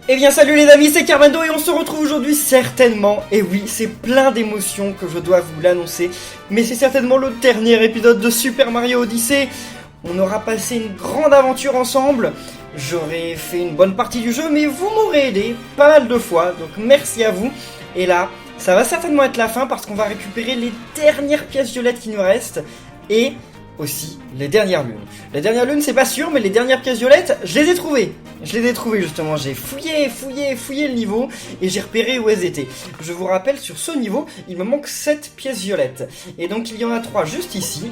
Eh bien salut les amis, c'est Carmando et on se retrouve aujourd'hui certainement, et oui c'est plein d'émotions que je dois vous l'annoncer, mais c'est certainement le dernier épisode de Super Mario Odyssey. On aura passé une grande aventure ensemble, j'aurai fait une bonne partie du jeu mais vous m'aurez aidé pas mal de fois, donc merci à vous. Et là, ça va certainement être la fin parce qu'on va récupérer les dernières pièces violettes qui nous restent, et aussi les dernières lunes. Les dernières lunes c'est pas sûr, mais les dernières pièces violettes, je les ai trouvées. Je les ai trouvées justement, j'ai fouillé le niveau et j'ai repéré où elles étaient. Je vous rappelle, sur ce niveau, il me manque 7 pièces violettes. Et donc il y en a 3 juste ici.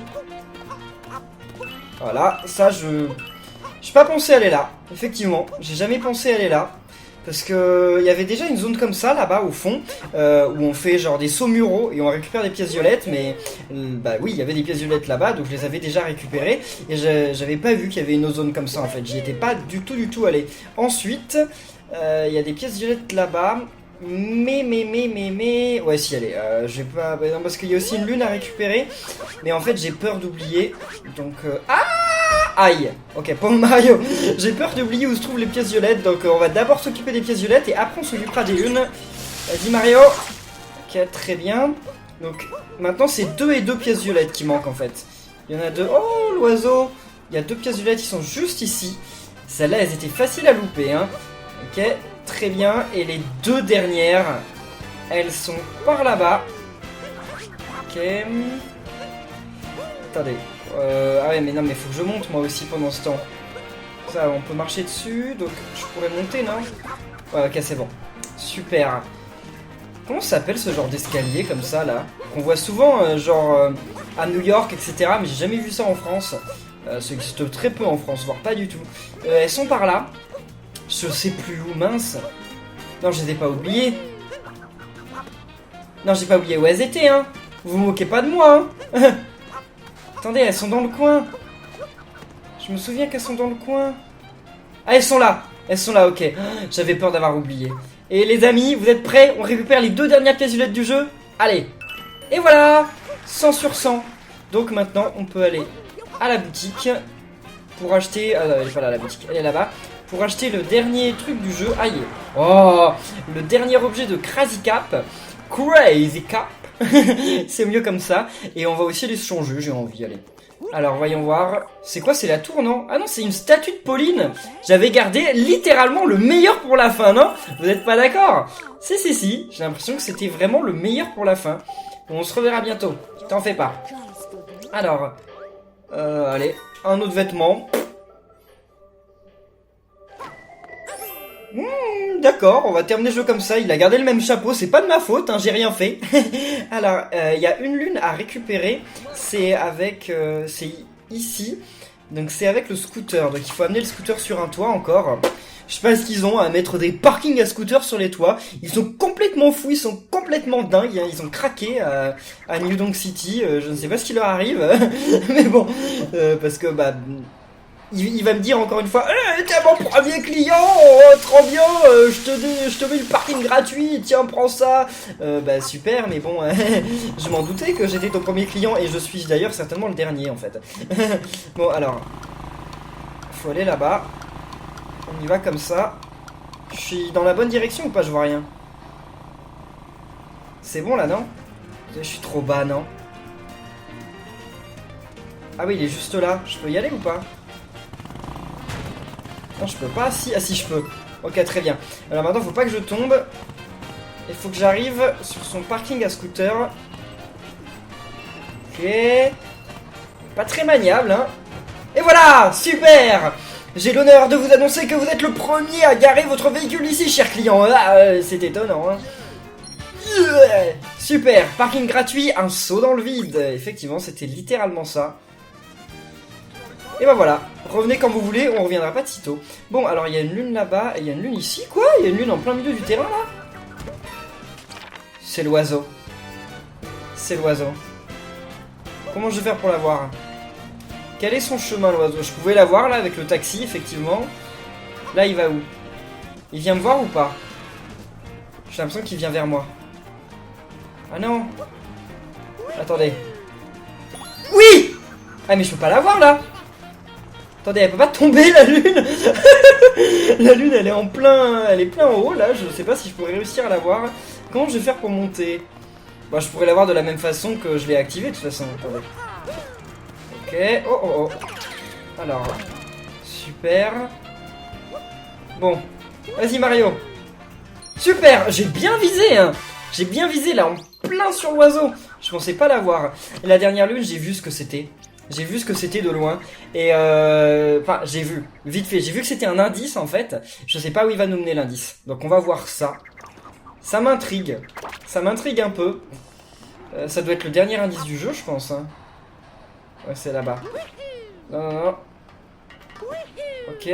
Voilà, ça j'ai pas pensé aller là. Effectivement, j'ai jamais pensé aller là. Parce que il y avait déjà une zone comme ça là-bas au fond où on fait genre des sauts muraux et on récupère des pièces violettes, mais bah oui il y avait des pièces violettes là-bas donc je les avais déjà récupérées et j'avais pas vu qu'il y avait une autre zone comme ça en fait, j'y étais pas du tout allé. Ensuite il y a des pièces violettes là-bas mais ouais si allez je vais pas non, parce qu'il y a aussi une lune à récupérer mais en fait j'ai peur d'oublier donc aïe. Ok, pour Mario, j'ai peur d'oublier où se trouvent les pièces violettes, donc on va d'abord s'occuper des pièces violettes et après on s'occupera des lunes. Vas-y Mario. Ok, très bien. Donc maintenant c'est 2 et 2 pièces violettes qui manquent en fait. Il y en a 2. Oh l'oiseau. Il y a 2 pièces violettes qui sont juste ici. Celles-là elles étaient faciles à louper hein. Ok, très bien. Et les 2 dernières, elles sont par là-bas. Ok. Attendez. Ah ouais mais non mais faut que je monte moi aussi pendant ce temps. Ça on peut marcher dessus donc je pourrais monter non? Ouais ok c'est bon. Super. Comment ça s'appelle ce genre d'escalier comme ça là? Qu'on voit souvent genre à New York etc. Mais j'ai jamais vu ça en France. Ça existe très peu en France, voire pas du tout. Elles sont par là. Je sais plus où, mince. Non je les ai pas oubliées. Non j'ai pas oublié où elles étaient hein. Vous vous moquez pas de moi hein. Attendez, elles sont dans le coin. Je me souviens qu'elles sont dans le coin. Ah, elles sont là, ok. J'avais peur d'avoir oublié. Et les amis, vous êtes prêts? On récupère les 2 dernières pièces violettes du jeu. Allez. Et voilà, 100 sur 100. Donc maintenant, on peut aller à la boutique pour acheter... Ah, elle est pas là, la boutique, elle est là-bas. Pour acheter le dernier truc du jeu. Aïe. Oh, le dernier objet de Crazy Cap. Crazy Cap. C'est mieux comme ça. Et on va aussi les changer, j'ai envie, allez. Alors voyons voir. C'est quoi, c'est la tour non? Ah non c'est une statue de Pauline. J'avais gardé littéralement le meilleur pour la fin non? Vous êtes pas d'accord? Si, j'ai l'impression que c'était vraiment le meilleur pour la fin. Bon, on se reverra bientôt, t'en fais pas. Alors allez, un autre vêtement. D'accord, on va terminer le jeu comme ça. Il a gardé le même chapeau, c'est pas de ma faute, hein, j'ai rien fait. Alors, il y a une lune à récupérer. C'est avec, c'est ici. Donc c'est avec le scooter. Donc il faut amener le scooter sur un toit encore. Je sais pas ce qu'ils ont à mettre des parkings à scooter sur les toits. Ils sont complètement fous, ils sont complètement dingues. Ils ont craqué à New Donk City. Je ne sais pas ce qui leur arrive, mais bon, parce que bah. Il va me dire encore une fois t'es mon premier client, trop bien, je te mets le parking gratuit, tiens prends ça. Bah super mais bon je m'en doutais que j'étais ton premier client et je suis d'ailleurs certainement le dernier en fait. Bon alors faut aller là-bas. On y va comme ça. Je suis dans la bonne direction ou pas? Je vois rien. C'est bon là non? Je suis trop bas non? Ah oui il est juste là, je peux y aller ou pas? Non, je peux pas. Si, ah si, je peux. Ok, très bien. Alors maintenant, faut pas que je tombe. Il faut que j'arrive sur son parking à scooter. Ok. Pas très maniable, hein. Et voilà, super. J'ai l'honneur de vous annoncer que vous êtes le premier à garer votre véhicule ici, cher client. Ah, c'est étonnant, hein. Super, parking gratuit, un saut dans le vide. Effectivement, c'était littéralement ça. Et bah voilà, revenez quand vous voulez, on reviendra pas de sitôt. Bon, alors il y a une lune là-bas, et il y a une lune ici, quoi? Il y a une lune en plein milieu du terrain, là? C'est l'oiseau. C'est l'oiseau. Comment je vais faire pour la voir? Quel est son chemin, l'oiseau? Je pouvais la voir, là, avec le taxi, effectivement. Là, il va où? Il vient me voir ou pas? J'ai l'impression qu'il vient vers moi. Ah non! Attendez. Oui! Ah mais je peux pas la voir, là! Attendez, elle peut pas tomber la lune. La lune, elle est plein en haut, là. Je sais pas si je pourrais réussir à la voir. Comment je vais faire pour monter? Bah, je pourrais la voir de la même façon que je l'ai activée, de toute façon. Attendez. Ok. Oh, oh, oh. Alors. Super. Bon. Vas-y, Mario. Super. J'ai bien visé, hein. J'ai bien visé, là, en plein sur l'oiseau. Je pensais pas l'avoir. Et la dernière lune, j'ai vu ce que c'était. J'ai vu ce que c'était de loin. Et enfin, j'ai vu. Vite fait. J'ai vu que c'était un indice, en fait. Je sais pas où il va nous mener, l'indice. Donc, on va voir ça. Ça m'intrigue. Ça m'intrigue un peu. Ça doit être le dernier indice du jeu, je pense. Hein. Ouais, c'est là-bas. Non, non, non. Ok.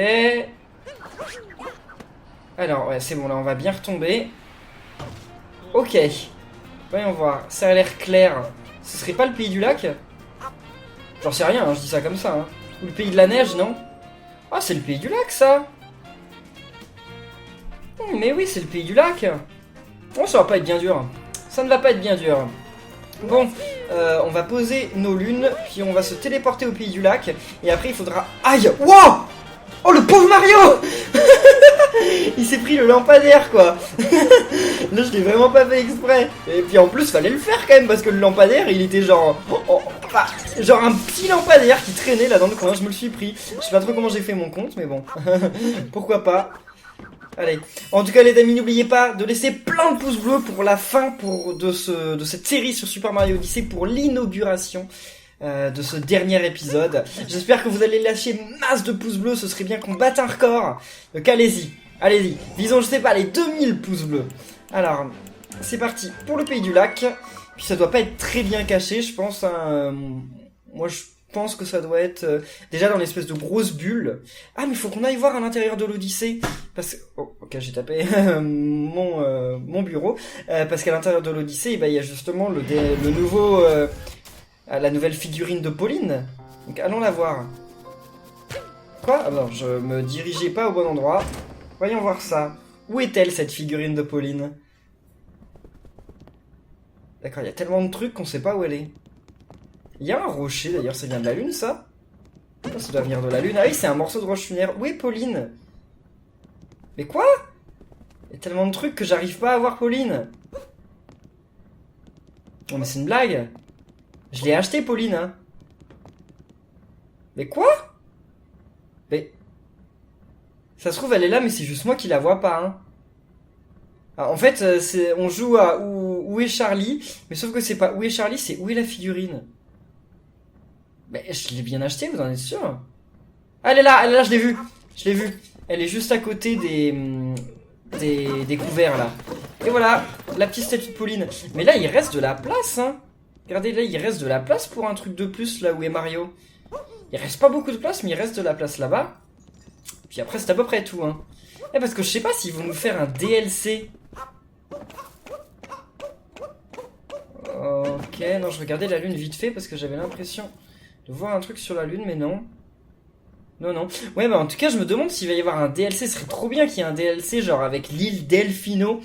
Alors, ouais, c'est bon, là, on va bien retomber. Ok. Voyons voir. Ça a l'air clair. Ce serait pas le pays du lac? J'en sais rien, hein, je dis ça comme ça. Hein. Ou le pays de la neige, non? Ah, c'est le pays du lac, ça. Mais oui, c'est le pays du lac. Bon, ça va pas être bien dur. Ça ne va pas être bien dur. Bon, on va poser nos lunes, puis on va se téléporter au pays du lac. Et après, il faudra... Aïe! Wow! Oh, le pauvre Mario! Il s'est pris le lampadaire, quoi. Là, je l'ai vraiment pas fait exprès. Et puis en plus, fallait le faire quand même, parce que le lampadaire, il était genre... genre un petit lampadaire qui traînait là dans le coin. Je me le suis pris. Je sais pas trop comment j'ai fait mon compte, mais bon. Pourquoi pas. Allez. En tout cas, les amis, n'oubliez pas de laisser plein de pouces bleus pour la fin de cette série sur Super Mario Odyssey, pour l'inauguration de ce dernier épisode. J'espère que vous allez lâcher masse de pouces bleus. Ce serait bien qu'on batte un record. Donc allez-y. Allez-y. Visons, je sais pas, les 2000 pouces bleus. Alors, c'est parti pour le pays du lac. Puis ça doit pas être très bien caché, je pense. Hein. Moi, je pense que ça doit être déjà dans l'espèce de grosse bulle. Ah, mais il faut qu'on aille voir à l'intérieur de l'Odyssée. Parce que... Oh, ok, j'ai tapé mon bureau. Parce qu'à l'intérieur de l'Odyssée, bah, il y a justement le nouveau... la nouvelle figurine de Pauline. Donc allons la voir. Quoi? Ah non, je me dirigeais pas au bon endroit. Voyons voir ça. Où est-elle, cette figurine de Pauline? D'accord, il y a tellement de trucs qu'on sait pas où elle est. Il y a un rocher, d'ailleurs, ça vient de la lune, ça? Oh, ça doit venir de la lune. Ah oui, c'est un morceau de roche lunaire. Où est Pauline? Mais quoi? Il y a tellement de trucs que j'arrive pas à voir Pauline. Non, mais c'est une blague. Je l'ai acheté, Pauline, hein. Mais quoi? Mais... Ça se trouve, elle est là, mais c'est juste moi qui la vois pas, hein. Alors, en fait, on joue à où est Charlie, mais sauf que c'est pas où est Charlie, c'est où est la figurine. Mais je l'ai bien acheté, vous en êtes sûr? Ah, elle est là, je l'ai vue. Je l'ai vue. Elle est juste à côté des couverts, là. Et voilà, la petite statue de Pauline. Mais là, il reste de la place, hein. Regardez, là, il reste de la place pour un truc de plus, là où est Mario. Il reste pas beaucoup de place, mais il reste de la place là-bas. Puis après, c'est à peu près tout, hein. Eh, parce que je sais pas s'ils vont nous faire un DLC. Ok, non, je regardais la lune vite fait parce que j'avais l'impression de voir un truc sur la lune, mais non. Non, non. Ouais, bah en tout cas, je me demande s'il va y avoir un DLC. Ce serait trop bien qu'il y ait un DLC, genre avec l'île Delfino.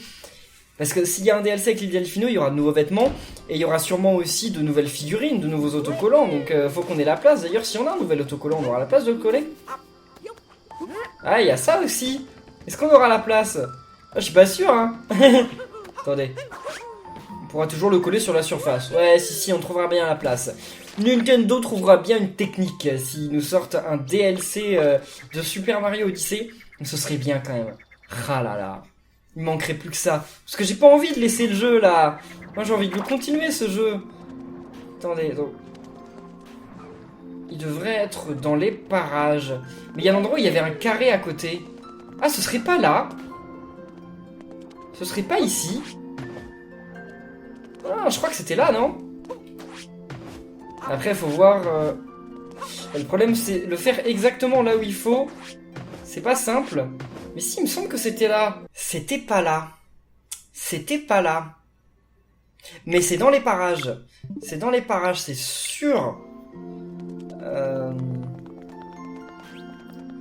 Parce que s'il y a un DLC avec l'île Delfino, il y aura de nouveaux vêtements. Et il y aura sûrement aussi de nouvelles figurines, de nouveaux autocollants. Donc faut qu'on ait la place. D'ailleurs, si on a un nouvel autocollant, on aura la place de le coller. Ah, il y a ça aussi. Est-ce qu'on aura la place? Ah, je suis pas sûr, hein. Attendez. On pourra toujours le coller sur la surface. Ouais, si, on trouvera bien la place. Nintendo trouvera bien une technique s'ils nous sortent un DLC de Super Mario Odyssey. Ce serait bien quand même. Ah là là. Il manquerait plus que ça. Parce que j'ai pas envie de laisser le jeu là. Moi j'ai envie de le continuer ce jeu. Attendez, donc. Il devrait être dans les parages. Mais il y a un endroit où il y avait un carré à côté. Ah, ce serait pas là. Ce serait pas ici. Ah, je crois que c'était là, non? Après, il faut voir... Le problème, c'est le faire exactement là où il faut. C'est pas simple. Mais si, il me semble que c'était là. C'était pas là. C'était pas là. Mais c'est dans les parages. C'est dans les parages, c'est sûr.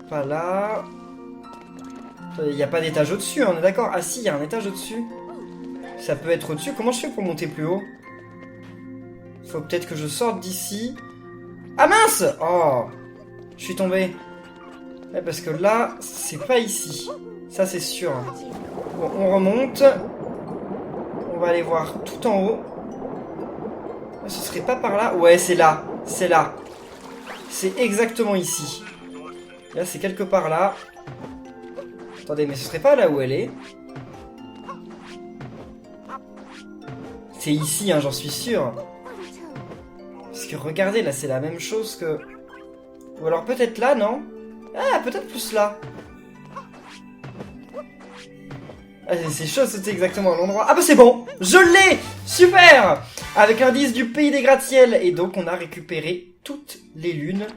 Pas là. Il n'y a pas d'étage au-dessus, on est d'accord? Ah si, il y a un étage au-dessus. Ça peut être au-dessus. Comment je fais pour monter plus haut? Faut peut-être que je sorte d'ici. Ah mince! Oh! Je suis tombé. Ouais, parce que là, c'est pas ici. Ça, c'est sûr. Bon, on remonte. On va aller voir tout en haut. Ce serait pas par là? Ouais, c'est là. C'est là. C'est exactement ici. Là, c'est quelque part là. Attendez, mais ce serait pas là où elle est? C'est ici, hein, j'en suis sûr. Parce que regardez, là, c'est la même chose que... Ou alors peut-être là, non? Ah, peut-être plus là. Ah, c'est chaud, c'était exactement à l'endroit. Ah bah c'est bon, je l'ai. Super. Avec l'indice du pays des gratte-ciel. Et donc on a récupéré toutes les lunes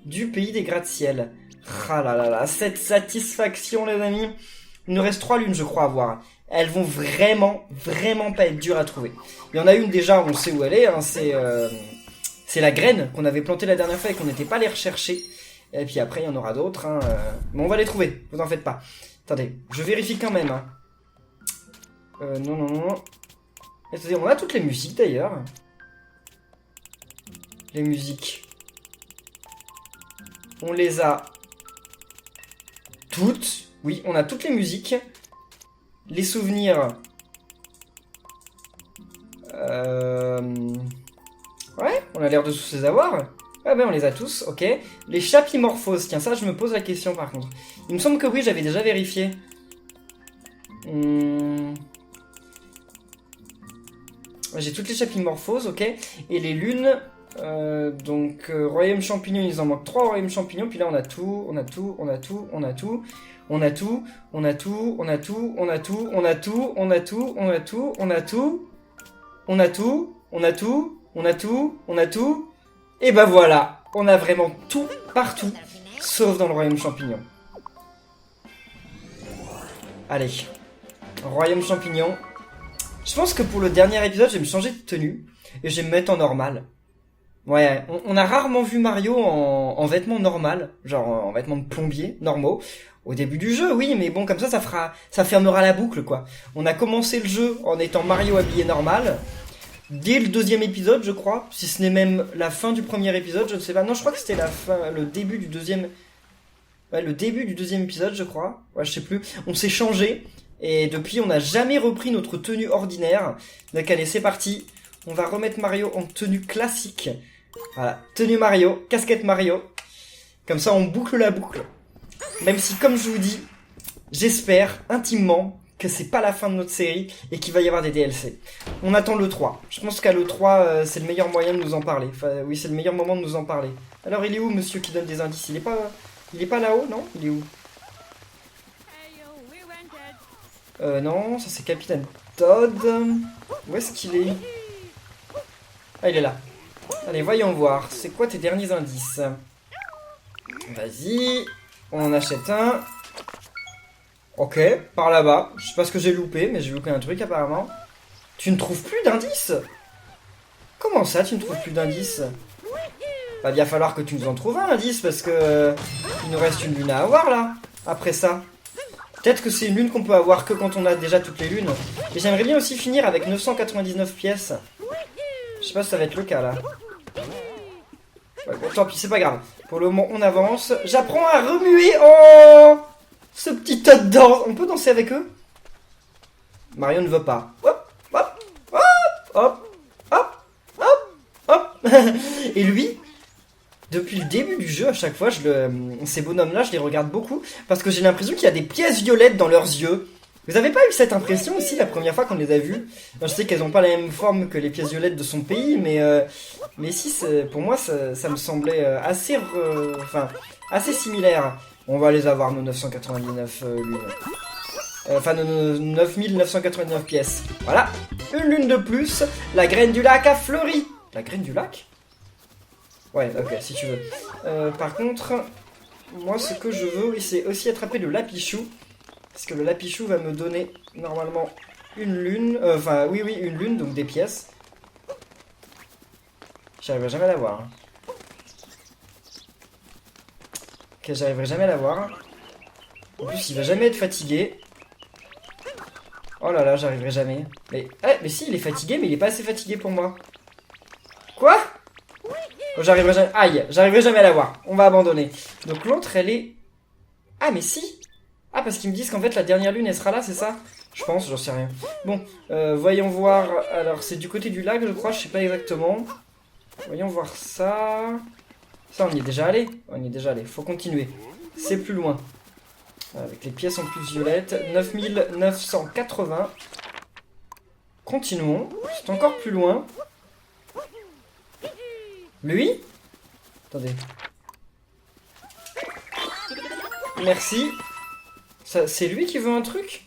du pays des gratte-ciel. Ah là là là, cette satisfaction les amis. Il nous reste 3 lunes je crois à voir. Elles vont vraiment pas être dures à trouver. Il y en a une déjà, on sait où elle est. Hein, c'est la graine qu'on avait plantée la dernière fois et qu'on n'était pas allé rechercher. Et puis après il y en aura d'autres. Hein, mais on va les trouver, vous en faites pas. Attendez, je vérifie quand même. Hein. Non. Attendez, on a toutes les musiques d'ailleurs. Les musiques. On les a toutes. Oui, on a toutes les musiques. Les souvenirs. Ouais, on a l'air de tous les avoir. Ouais, ben on les a tous, ok. Les chapimorphoses, tiens, ça je me pose la question par contre. Il me semble que oui, j'avais déjà vérifié. J'ai toutes les chapimorphoses, ok. Et les lunes, royaume champignon, il nous en manque 3 royaumes champignons. Puis là, on a tout. Et bah voilà, on a vraiment tout partout, sauf dans le royaume champignon. Allez, royaume champignon. Je pense que pour le dernier épisode, je vais me changer de tenue et je vais me mettre en normal. Ouais, on a rarement vu Mario en vêtements normal, genre en vêtements de plombier normaux. Au début du jeu, oui, mais bon, comme ça fermera la boucle, quoi. On a commencé le jeu en étant Mario habillé normal. Dès le 2e épisode, je crois, si ce n'est même la fin du premier épisode, je ne sais pas. Non, je crois que c'était le début du 2e... Ouais, le début du 2e épisode, je crois. Ouais, je sais plus. On s'est changé. Et depuis, on n'a jamais repris notre tenue ordinaire. Donc allez, c'est parti. On va remettre Mario en tenue classique. Voilà, tenue Mario, casquette Mario. Comme ça, on boucle la boucle. Même si, comme je vous dis, j'espère intimement que c'est pas la fin de notre série et qu'il va y avoir des DLC. On attend le 3. Je pense qu'à le 3, c'est le meilleur moyen de nous en parler. Enfin, oui, c'est le meilleur moment de nous en parler. Alors, il est où, monsieur qui donne des indices? Il est pas là-haut, non? Il est où? Non, ça c'est Capitaine Todd. Où est-ce qu'il est? Ah, il est là. Allez, voyons voir. C'est quoi tes derniers indices? Vas-y. On en achète un. Ok, par là-bas. Je sais pas ce que j'ai loupé, mais j'ai loupé un truc apparemment. Tu ne trouves plus d'indices? Comment ça, tu ne trouves plus d'indices? Bah, il va falloir que tu nous en trouves un indice, parce que il nous reste une lune à avoir là. Après ça. Peut-être que c'est une lune qu'on peut avoir que quand on a déjà toutes les lunes. Et j'aimerais bien aussi finir avec 999 pièces. Je sais pas si ça va être le cas là. Ouais, bon, tant pis, c'est pas grave. Pour le moment, on avance. J'apprends à remuer. Oh, ce petit tas de danse. On peut danser avec eux? Mario ne veut pas. Hop, hop, hop, hop, hop, hop, hop. Et lui, depuis le début du jeu, à chaque fois, ces bonhommes-là, je les regarde beaucoup. Parce que j'ai l'impression qu'il y a des pièces violettes dans leurs yeux. Vous avez pas eu cette impression aussi la première fois qu'on les a vues? Je sais qu'elles ont pas la même forme que les pièces violettes de son pays, mais si, pour moi, ça me semblait assez similaire. On va les avoir, nos 999 lunes. Enfin, nos 9999 pièces. Voilà, une lune de plus. La graine du lac a fleuri. La graine du lac? Ouais, ok, si tu veux. Par contre, moi, ce que je veux, c'est aussi attraper le lapichou. Parce que le lapichou va me donner, normalement, une lune. Oui, une lune, donc des pièces. J'arriverai jamais à l'avoir. Hein. Ok, j'arriverai jamais à l'avoir. En plus, il va jamais être fatigué. Oh là là, j'arriverai jamais. Mais si, il est fatigué, mais il est pas assez fatigué pour moi. Quoi? Oh, j'arriverai jamais... Aïe, j'arriverai jamais à l'avoir. On va abandonner. Donc l'autre, elle est Ah, mais si. Ah, parce qu'ils me disent qu'en fait, la dernière lune, elle sera là, c'est ça? Je pense, j'en sais rien. Bon, voyons voir. Alors, c'est du côté du lac, je crois, je sais pas exactement. Voyons voir ça. Ça, on y est déjà allé. On y est déjà allé. Faut continuer. C'est plus loin. Avec les pièces en plus violettes. 9980. Continuons. C'est encore plus loin. Lui? Attendez. Merci. C'est lui qui veut un truc?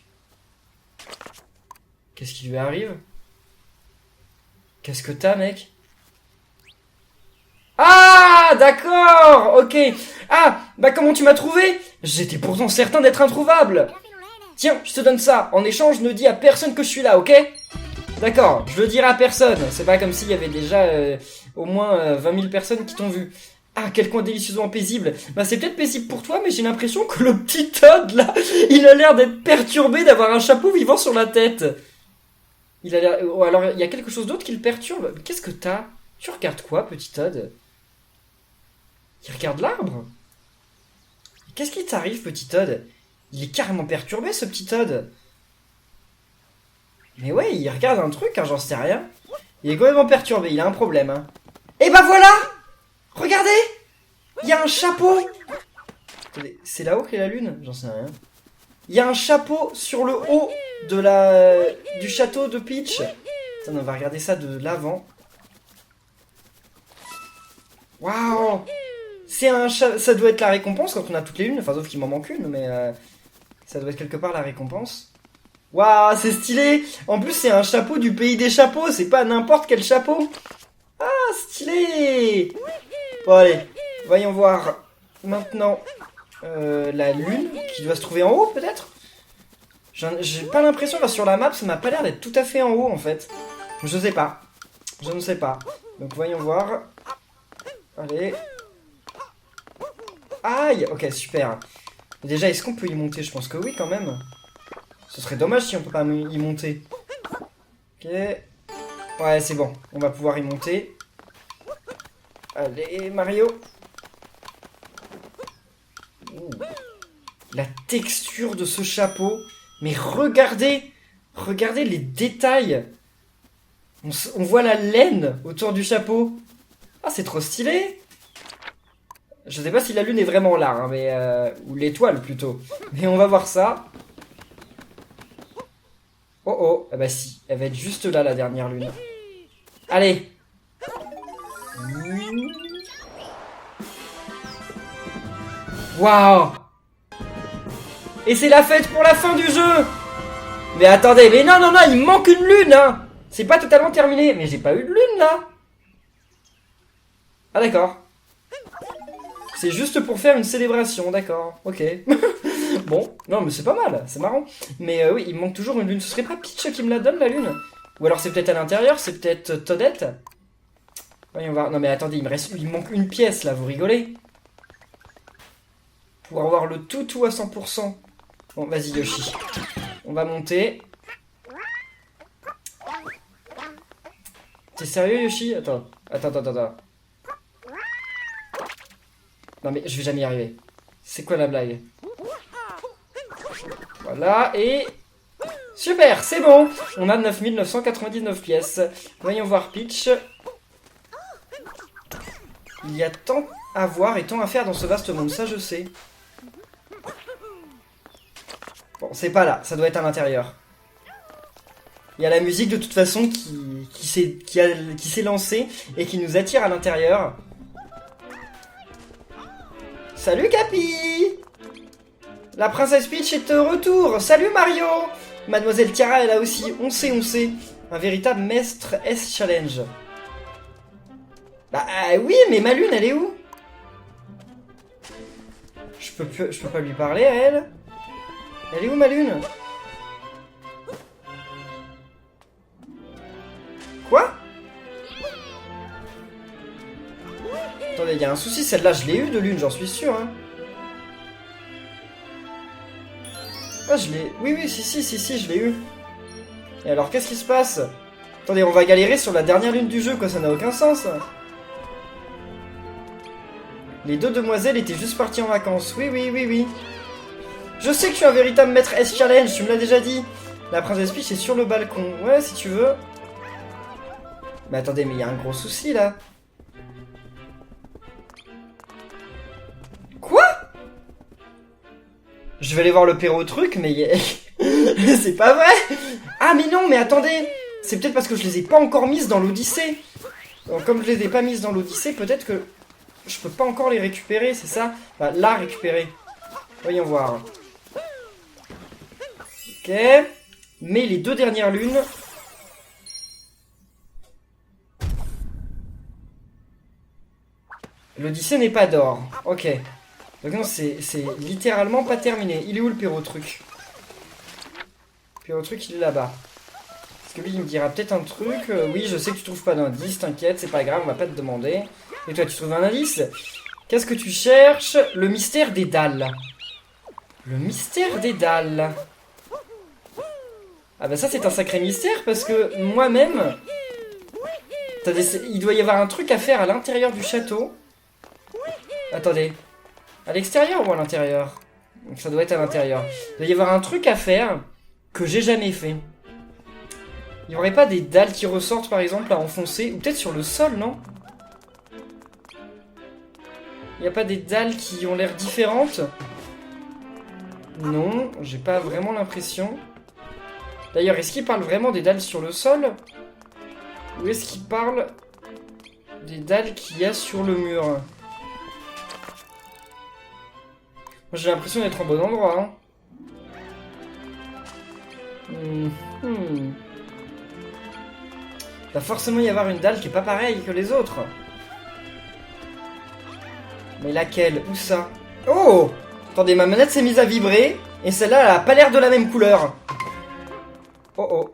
Qu'est-ce qui lui arrive? Qu'est-ce que t'as, mec? Ah, d'accord, ok. Ah, bah comment tu m'as trouvé? J'étais pourtant certain d'être introuvable. Tiens, je te donne ça. En échange, ne dis à personne que je suis là, ok? D'accord, je le dirai à personne. C'est pas comme s'il y avait déjà au moins 20 000 personnes qui t'ont vu. Ah, quel coin délicieusement paisible. Bah c'est peut-être paisible pour toi, mais j'ai l'impression que le petit Todd, là, il a l'air d'être perturbé d'avoir un chapeau vivant sur la tête. Il a l'air... Oh, alors, il y a quelque chose d'autre qui le perturbe. Mais qu'est-ce que t'as? Tu regardes quoi, petit Todd? Il regarde l'arbre? Qu'est-ce qui t'arrive, petit Todd? Il est carrément perturbé, ce petit Todd. Mais ouais, il regarde un truc, hein, j'en sais rien. Il est complètement perturbé, il a un problème. Hein. Et bah voilà! Regardez! Il y a un chapeau! Attendez, c'est là-haut qu'est la lune? J'en sais rien. Il y a un chapeau sur le haut de du château de Peach. Attends, on va regarder ça de l'avant. Waouh! C'est un ça doit être la récompense quand on a toutes les lunes. Enfin, sauf qu'il m'en manque une, mais ça doit être quelque part la récompense. Waouh, c'est stylé! En plus, c'est un chapeau du pays des chapeaux. C'est pas n'importe quel chapeau. Ah, stylé! Bon, allez, voyons voir maintenant la lune qui doit se trouver en haut, peut-être? J'ai pas l'impression, là, sur la map, ça m'a pas l'air d'être tout à fait en haut, en fait. Je sais pas. Je ne sais pas. Donc, voyons voir. Allez. Aïe! Ok, super. Déjà, est-ce qu'on peut y monter? Je pense que oui, quand même. Ce serait dommage si on peut pas y monter. Ok. Ouais, c'est bon. On va pouvoir y monter. Allez, Mario. Ouh. La texture de ce chapeau. Mais regardez! Regardez les détails. On voit la laine autour du chapeau. Ah, c'est trop stylé! Je sais pas si la lune est vraiment là, hein, mais ou l'étoile plutôt. Mais on va voir ça. Oh oh, ah bah si, elle va être juste là la dernière lune. Allez. Waouh! Et c'est la fête pour la fin du jeu! Mais attendez, mais non, non, non, il manque une lune, hein! C'est pas totalement terminé, mais j'ai pas eu de lune là! Ah d'accord. C'est juste pour faire une célébration, d'accord, ok. Bon, non mais c'est pas mal, c'est marrant. Mais oui, il me manque toujours une lune. Ce serait pas Peach qui me la donne, la lune? Ou alors c'est peut-être à l'intérieur, c'est peut-être Toadette? Voyons voir. Non mais attendez, il me manque une pièce là, vous rigolez? Pour avoir le tout à 100%. Bon, vas-y Yoshi. On va monter. T'es sérieux Yoshi? Attends. Non mais je vais jamais y arriver. C'est quoi la blague? Voilà, et... Super, c'est bon. On a 9999 pièces. Voyons voir Peach. Il y a tant à voir et tant à faire dans ce vaste monde, ça je sais. Bon, c'est pas là, ça doit être à l'intérieur. Il y a la musique de toute façon qui s'est lancée et qui nous attire à l'intérieur. Salut Capi! La princesse Peach est de retour. Salut Mario! Mademoiselle Tiara est là aussi. On sait. Un véritable maître S-Challenge. Bah oui, mais ma lune, elle est où? Je peux pas lui parler à elle. Elle est où ma lune? Quoi? Attendez, il y a un souci, celle-là je l'ai eu de lune, j'en suis sûr. Hein. Ah, je l'ai... Oui, si, je l'ai eu. Et alors, qu'est-ce qui se passe? Attendez, on va galérer sur la dernière lune du jeu, quoi, ça n'a aucun sens. Les deux demoiselles étaient juste parties en vacances. Oui. Je sais que je suis un véritable maître S-Challenge, tu me l'as déjà dit. La princesse Peach est sur le balcon. Ouais, si tu veux. Mais attendez, mais il y a un gros souci, là. Quoi? Je vais aller voir le perro truc, mais... c'est pas vrai. Ah, mais non, mais attendez. C'est peut-être parce que je les ai pas encore mises dans l'Odyssée. Donc, comme je les ai pas mises dans l'Odyssée, peut-être que je peux pas encore les récupérer, c'est ça? Enfin, la récupérer. Voyons voir. Ok. Mais les 2 dernières lunes... L'Odyssée n'est pas d'or. Ok. Donc non, c'est littéralement pas terminé. Il est où le perro truc? Le perro truc, il est là-bas. Parce que lui, il me dira peut-être un truc. Oui, je sais que tu trouves pas d'indice, t'inquiète, c'est pas grave, on va pas te demander. Et toi, tu trouves un indice? Qu'est-ce que tu cherches? Le mystère des dalles. Le mystère des dalles. Ah bah ça, c'est un sacré mystère, parce que moi-même... Il doit y avoir un truc à faire à l'intérieur du château. Attendez. À l'extérieur ou à l'intérieur? Ça doit être à l'intérieur. Il doit y avoir un truc à faire que j'ai jamais fait. Il n'y aurait pas des dalles qui ressortent par exemple à enfoncer? Ou peut-être sur le sol, non? Il n'y a pas des dalles qui ont l'air différentes? Non, j'ai pas vraiment l'impression. D'ailleurs, est-ce qu'il parle vraiment des dalles sur le sol? Ou est-ce qu'il parle des dalles qu'il y a sur le mur? Moi, j'ai l'impression d'être en bon endroit. Hein. Il va forcément y avoir une dalle qui est pas pareille que les autres. Mais laquelle? Où ça? Oh! Attendez, ma manette s'est mise à vibrer. Et celle-là, elle a pas l'air de la même couleur. Oh oh.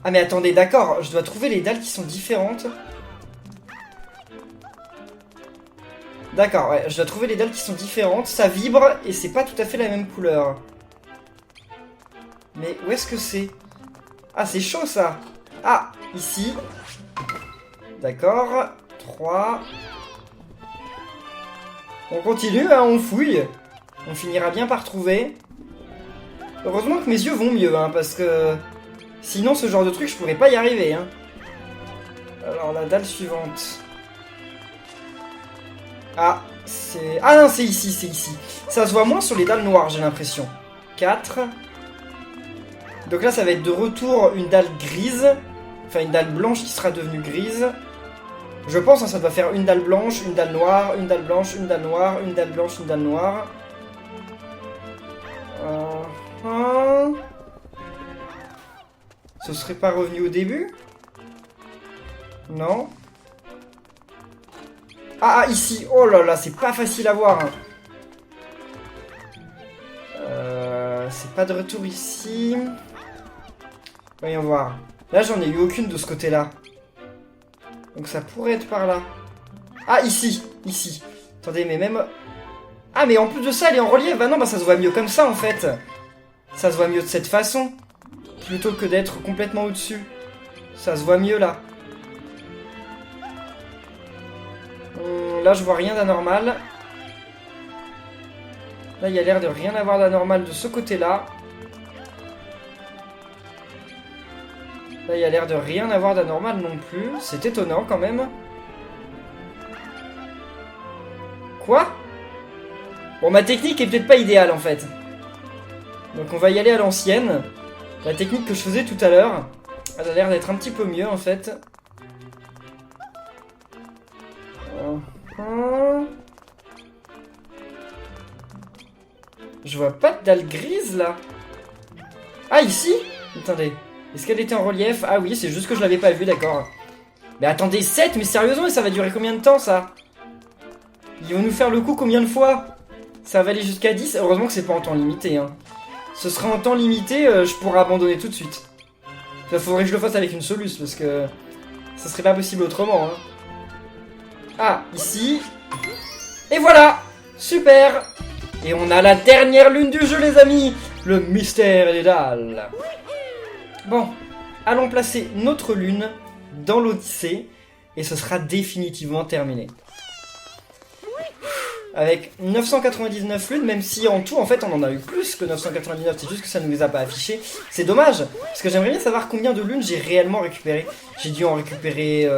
Ah mais attendez, d'accord. Je dois trouver les dalles qui sont différentes. D'accord, ouais, je dois trouver les dalles qui sont différentes. Ça vibre et c'est pas tout à fait la même couleur. Mais où est-ce que c'est? Ah, c'est chaud ça. Ah, ici. D'accord. 3. On continue, hein, on fouille. On finira bien par trouver. Heureusement que mes yeux vont mieux, hein, parce que... Sinon, ce genre de truc, je pourrais pas y arriver, hein. Alors, la dalle suivante... Ah, c'est... Ah non, c'est ici, c'est ici. Ça se voit moins sur les dalles noires, j'ai l'impression. 4. Donc là, ça va être de retour une dalle grise. Enfin, une dalle blanche qui sera devenue grise. Je pense, hein, ça doit faire une dalle blanche, une dalle noire, une dalle blanche, une dalle noire, une dalle blanche, une dalle noire. Ce serait pas revenu au début? Non. Ah, ici. Oh là là, c'est pas facile à voir. C'est pas de retour ici. Voyons voir. Là, j'en ai eu aucune de ce côté-là. Donc ça pourrait être par là. Ah, ici. Ici. Attendez, mais même... Ah, mais en plus de ça, elle est en relief. Bah non, bah ça se voit mieux comme ça, en fait. Ça se voit mieux de cette façon. Plutôt que d'être complètement au-dessus. Ça se voit mieux, là. Là, je vois rien d'anormal. Là, il y a l'air de rien avoir d'anormal de ce côté-là. Là, il y a l'air de rien avoir d'anormal non plus. C'est étonnant, quand même. Quoi? Bon, ma technique est peut-être pas idéale, en fait. Donc, on va y aller à l'ancienne. La technique que je faisais tout à l'heure. Elle a l'air d'être un petit peu mieux, en fait. Je vois pas de dalle grise là. Ah, ici? Attendez. Est-ce qu'elle était en relief? Ah oui, c'est juste que je l'avais pas vu, d'accord. Mais attendez, 7? Mais sérieusement, ça va durer combien de temps ça? Ils vont nous faire le coup combien de fois? Ça va aller jusqu'à 10? Heureusement que c'est pas en temps limité. Hein. Ce sera en temps limité, je pourrais abandonner tout de suite. Il faudrait que je le fasse avec une soluce parce que ça serait pas possible autrement. Hein. Ah, ici. Et voilà! Super! Et on a la dernière lune du jeu, les amis! Le mystère des dalles. Bon, allons placer notre lune dans l'Odyssée. Et ce sera définitivement terminé. avec 999 lunes, même si en tout, en fait, on en a eu plus que 999, c'est juste que ça ne nous les a pas affichés. C'est dommage, parce que j'aimerais bien savoir combien de lunes j'ai réellement récupéré. J'ai dû en récupérer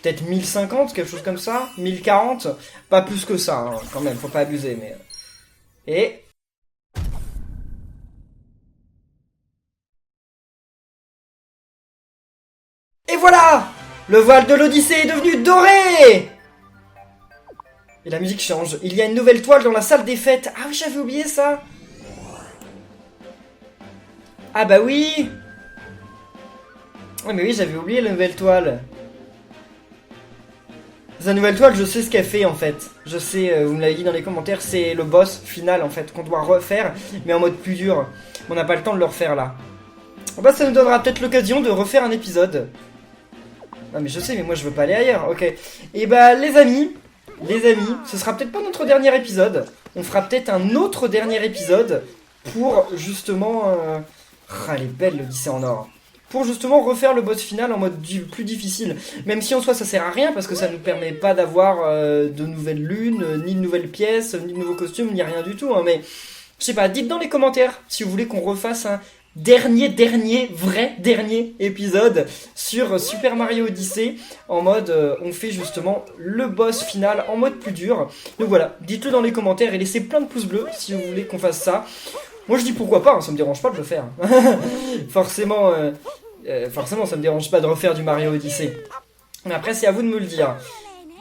peut-être 1050, quelque chose comme ça, 1040, pas plus que ça, hein, quand même, faut pas abuser, mais... Et... Et voilà! Le voile de l'Odyssée est devenu doré! Et la musique change. Il y a une nouvelle toile dans la salle des fêtes. Ah oui, j'avais oublié ça. Ah bah oui. Ouais mais oui, j'avais oublié la nouvelle toile. La nouvelle toile, je sais ce qu'elle fait en fait. Je sais, vous me l'avez dit dans les commentaires, c'est le boss final en fait qu'on doit refaire, mais en mode plus dur. On n'a pas le temps de le refaire là. Bah ça nous donnera peut-être l'occasion de refaire un épisode. Ah mais je sais, mais moi je veux pas aller ailleurs, ok. Et bah les amis, ce sera peut-être pas notre dernier épisode. On fera peut-être un autre dernier épisode pour justement... Ah, elle est belle l'Odyssée en or. Pour justement refaire le boss final en mode plus difficile. Même si en soi ça sert à rien parce que ça nous permet pas d'avoir de nouvelles lunes, ni de nouvelles pièces, ni de nouveaux costumes, ni rien du tout. Hein. Mais je sais pas, dites dans les commentaires si vous voulez qu'on refasse un vrai dernier épisode sur Super Mario Odyssey en mode on fait justement le boss final en mode plus dur. Donc voilà, dites-le dans les commentaires et laissez plein de pouces bleus si vous voulez qu'on fasse ça. Moi je dis pourquoi pas, hein, ça me dérange pas de le faire. Forcément ça me dérange pas de refaire du Mario Odyssey. Mais après c'est à vous de me le dire.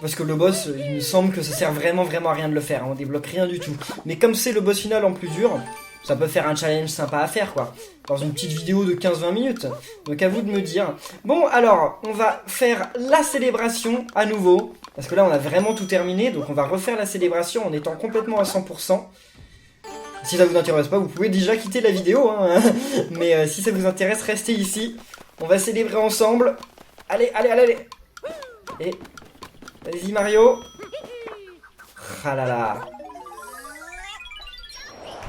Parce que le boss, il me semble que ça sert vraiment à rien de le faire, hein, on débloque rien du tout. Mais comme c'est le boss final en plus dur, ça peut faire un challenge sympa à faire quoi, dans une petite vidéo de 15-20 minutes. Donc à vous de me dire. Bon alors, on va faire la célébration à nouveau, parce que là on a vraiment tout terminé, donc on va refaire la célébration en étant complètement à 100%. Si ça vous intéresse pas, vous pouvez déjà quitter la vidéo, hein. Mais si ça vous intéresse, restez ici. On va célébrer ensemble. Allez. Et... Vas-y Mario. Ah là là.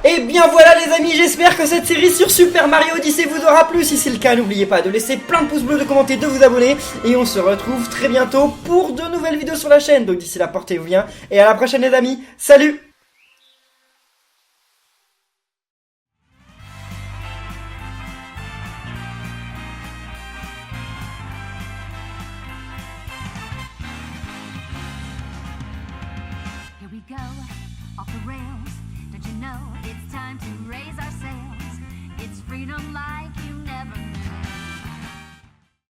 Et bien voilà les amis, j'espère que cette série sur Super Mario Odyssey vous aura plu. Si c'est le cas, n'oubliez pas de laisser plein de pouces bleus, de commenter, de vous abonner. Et on se retrouve très bientôt pour de nouvelles vidéos sur la chaîne. Donc d'ici là, portez-vous bien. Et à la prochaine les amis. Salut! Here we go, off the rails. Don't you know it's time to raise our sails? It's freedom like you never knew.